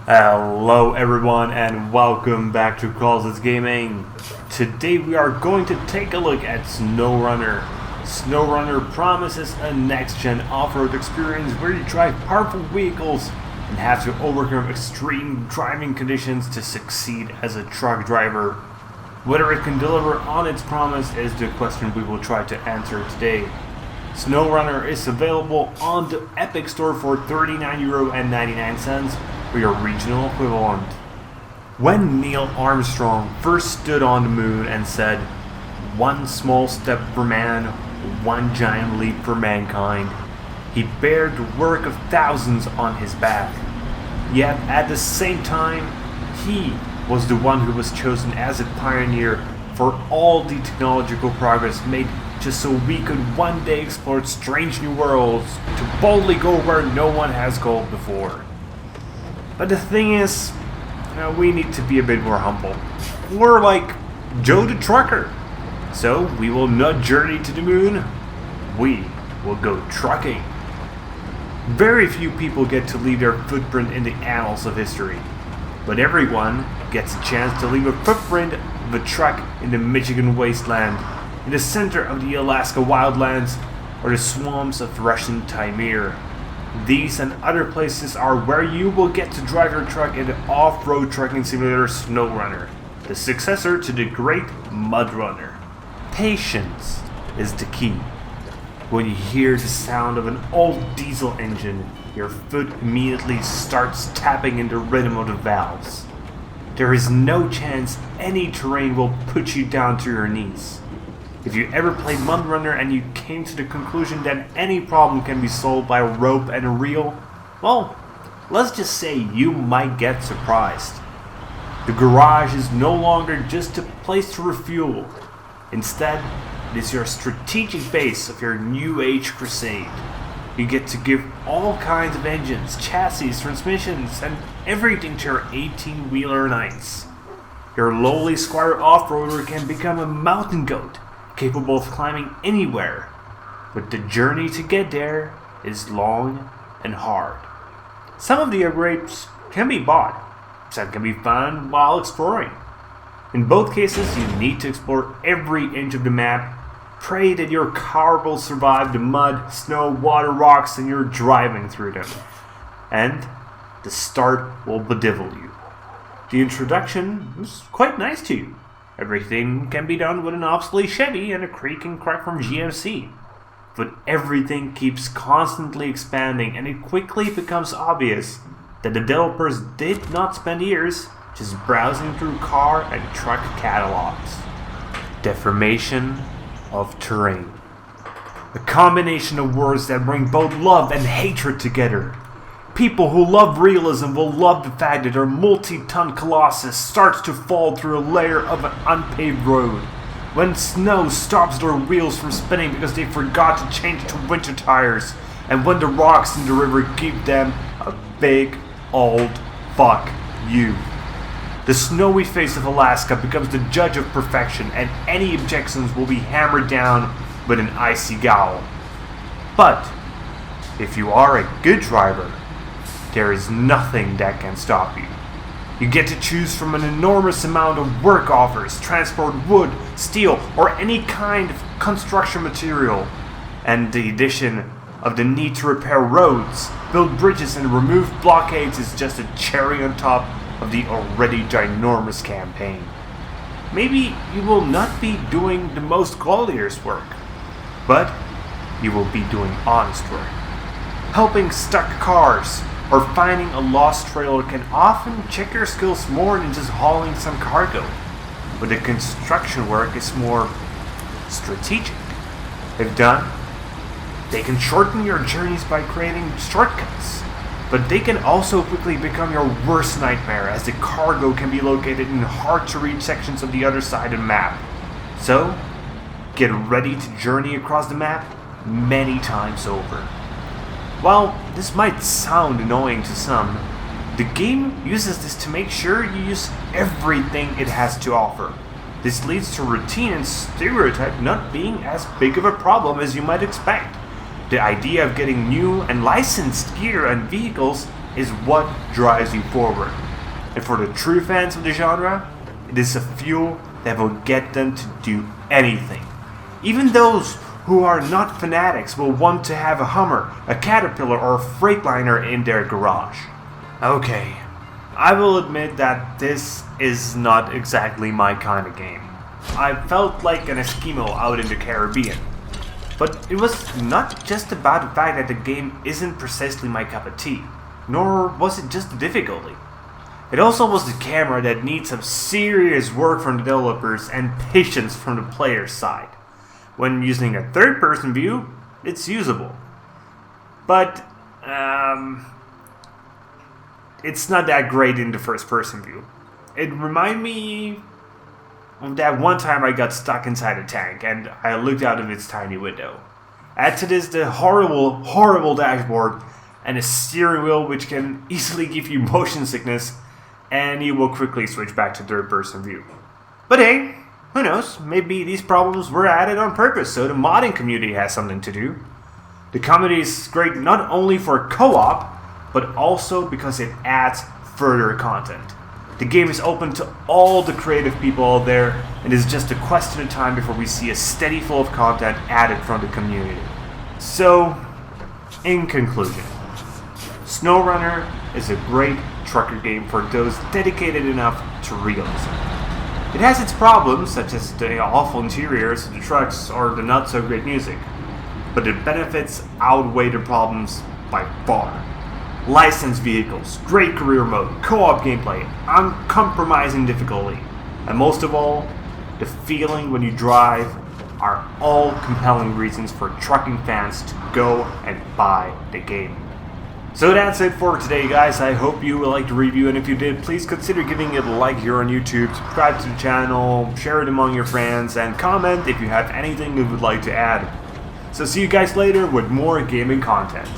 Hello everyone and welcome back to Causes Gaming. Today we are going to take a look at Snowrunner. Snowrunner promises a next-gen off-road experience where you drive powerful vehicles and have to overcome extreme driving conditions to succeed as a truck driver. Whether it can deliver on its promise is the question we will try to answer today. Snowrunner is available on the Epic Store for €39.99 for your regional equivalent. When Neil Armstrong first stood on the moon and said, "One small step for man, one giant leap for mankind," he bared the work of thousands on his back. Yet at the same time, he was the one who was chosen as a pioneer for all the technological progress made just so we could one day explore strange new worlds, to boldly go where no one has gone before. But the thing is, we need to be a bit more humble. We're like Joe the Trucker. So we will not journey to the moon, we will go trucking. Very few people get to leave their footprint in the annals of history, but everyone gets a chance to leave a footprint of a truck in the Michigan wasteland, in the center of the Alaska wildlands, or the swamps of Russian Taimyr. These and other places are where you will get to drive your truck in the off-road trucking simulator Snowrunner, the successor to the great Mud Runner. Patience is the key. When you hear the sound of an old diesel engine, your foot immediately starts tapping in the rhythm of the valves. There is no chance any terrain will put you down to your knees. If you ever played Mud Runner and you came to the conclusion that any problem can be solved by a rope and a reel, well, let's just say you might get surprised. The garage is no longer just a place to refuel. Instead, it is your strategic base of your new age crusade. You get to give all kinds of engines, chassis, transmissions, and everything to your 18-wheeler knights. Your lowly squire off-roader can become a mountain goat, capable of climbing anywhere, but the journey to get there is long and hard. Some of the upgrades can be bought, some can be found while exploring. In both cases, you need to explore every inch of the map, pray that your car will survive the mud, snow, water, rocks, and you're driving through them, and the start will bedevil you. The introduction is quite nice to you. Everything can be done with an obsolete Chevy and a creak and crack from GMC. But everything keeps constantly expanding, and it quickly becomes obvious that the developers did not spend years just browsing through car and truck catalogs. Deformation of terrain. A combination of words that bring both love and hatred together. People who love realism will love the fact that their multi-ton colossus starts to fall through a layer of an unpaved road. When snow stops their wheels from spinning because they forgot to change to winter tires. And when the rocks in the river give them a big old fuck you. The snowy face of Alaska becomes the judge of perfection, and any objections will be hammered down with an icy gowl. But if you are a good driver, there is nothing that can stop you. You get to choose from an enormous amount of work offers, transport wood, steel, or any kind of construction material. And the addition of the need to repair roads, build bridges, and remove blockades is just a cherry on top of the already ginormous campaign. Maybe you will not be doing the most glorious work, but you will be doing honest work. Helping stuck cars, or finding a lost trailer can often check your skills more than just hauling some cargo. But the construction work is more strategic. If done, they can shorten your journeys by creating shortcuts. But they can also quickly become your worst nightmare, as the cargo can be located in hard-to-reach sections of the other side of the map. So, get ready to journey across the map many times over. While this might sound annoying to some, the game uses this to make sure you use everything it has to offer. This leads to routine and stereotype not being as big of a problem as you might expect. The idea of getting new and licensed gear and vehicles is what drives you forward. And for the true fans of the genre, it is a fuel that will get them to do anything. Even those who are not fanatics will want to have a Hummer, a Caterpillar, or a Freightliner in their garage. Okay, I will admit that this is not exactly my kind of game. I felt like an Eskimo out in the Caribbean. But it was not just about the fact that the game isn't precisely my cup of tea, nor was it just the difficulty. It also was the camera that needs some serious work from the developers and patience from the player's side. When using a third-person view, it's usable. But, it's not that great in the first-person view. It reminded me of that one time I got stuck inside a tank and I looked out of its tiny window. Add to this the horrible dashboard and a steering wheel which can easily give you motion sickness, and you will quickly switch back to third-person view. But hey, who knows, maybe these problems were added on purpose so the modding community has something to do. The community is great not only for co-op, but also because it adds further content. The game is open to all the creative people out there, and it's just a question of time before we see a steady flow of content added from the community. So, in conclusion, Snowrunner is a great trucker game for those dedicated enough to realism. It has its problems, such as the awful interiors of the trucks or the not so great music, but the benefits outweigh the problems by far. Licensed vehicles, great career mode, co-op gameplay, uncompromising difficulty, and most of all, the feeling when you drive are all compelling reasons for trucking fans to go and buy the game. So that's it for today, guys. I hope you liked the review, and if you did, please consider giving it a like here on YouTube, subscribe to the channel, share it among your friends, and comment if you have anything you would like to add. So see you guys later with more gaming content.